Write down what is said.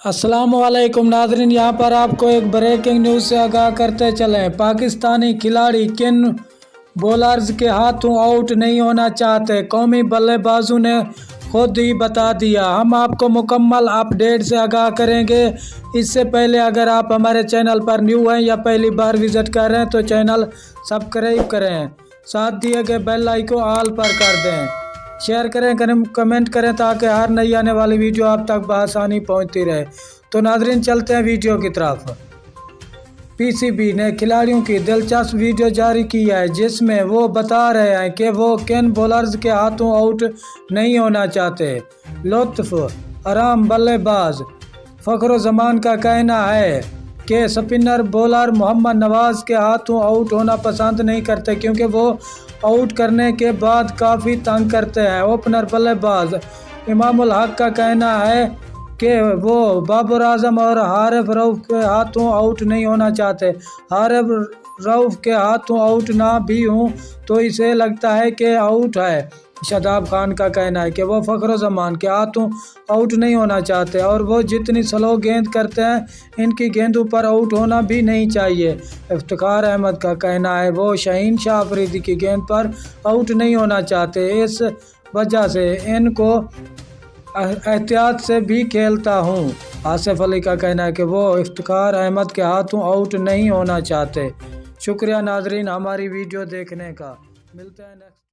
अस्सलाम वालेकुम नाज़रीन, यहाँ पर आपको एक ब्रेकिंग न्यूज़ से आगाह करते चलें। पाकिस्तानी खिलाड़ी किन बॉलर्स के हाथों आउट नहीं होना चाहते, कौमी बल्लेबाजों ने खुद ही बता दिया। हम आपको मुकम्मल अपडेट से आगाह करेंगे। इससे पहले अगर आप हमारे चैनल पर न्यू हैं या पहली बार विज़िट कर रहे हैं तो चैनल सब्सक्राइब करें, साथ दिए गए बेल आइकन ऑल पर कर दें, शेयर करें, कमेंट करें ताकि हर नई आने वाली वीडियो आप तक बआसानी पहुंचती रहे। तो नाज़रीन चलते हैं वीडियो की तरफ। पीसीबी ने खिलाड़ियों की दिलचस्प वीडियो जारी की है जिसमें वो बता रहे हैं कि वो किन बॉलर्स के हाथों आउट नहीं होना चाहते। लुत्फ आराम बल्लेबाज फ़खरुज़्ज़मान का कहना है कि स्पिनर बॉलर मोहम्मद नवाज के हाथों आउट होना पसंद नहीं करते क्योंकि वो आउट करने के बाद काफ़ी तंग करते हैं। ओपनर बल्लेबाज इमामुल हक का कहना है कि वो बाबर आजम और हारिस रऊफ के हाथों आउट नहीं होना चाहते। हारिस रऊफ के हाथों आउट ना भी हूँ तो इसे लगता है कि आउट है। शादाब खान का कहना है कि वो फ़खरुज़्ज़मान के हाथों आउट नहीं होना चाहते और वो जितनी स्लो गेंद करते हैं इनकी गेंदों पर आउट होना भी नहीं चाहिए। इफ्तिखार अहमद का कहना है वो शाहीन शाह अफरीदी की गेंद पर आउट नहीं होना चाहते, इस वजह से इनको एहतियात से भी खेलता हूँ। आसिफ अली का कहना है कि वो इफ्तिखार अहमद के हाथों आउट नहीं होना चाहते। शुक्रिया नाजरीन हमारी वीडियो देखने का। मिलते हैं नेक्स्ट।